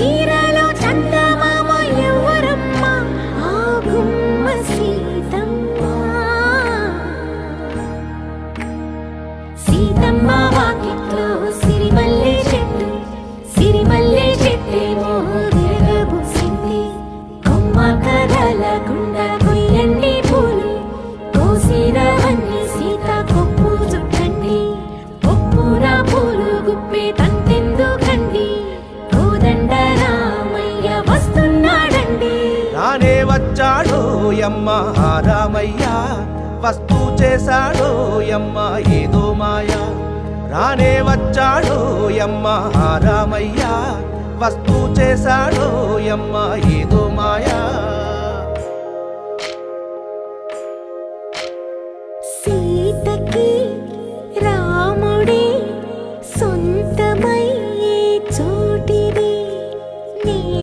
చీరలో చందమామ ఎవరమ్మ ఆ గుమ్మ సీతమ్మ సీతమ్మ వాకిట్లో సిరిమల్లె చెట్టు సిరిమల్లె చెట్టేమో విరగబూసింది కొమ్మ కదలకుండా కొయ్యండి పూలు కోసిరవన్నీ సీత కొప్పు చుట్టండి ఒప్పున పూలు గుప్పే తంతెందుకండి కోదండ రామయ్య వస్తున్నాడండి రానే వచ్చాడో యమ్మ ఆ రామయ్య వస్తూ చేశాడో యమ్మ ఏదో మాయా రానే వచ్చాడో యమ్మ ఆ రామయ్య వస్తూ చేశాడో యమ్మ ఏదో మాయా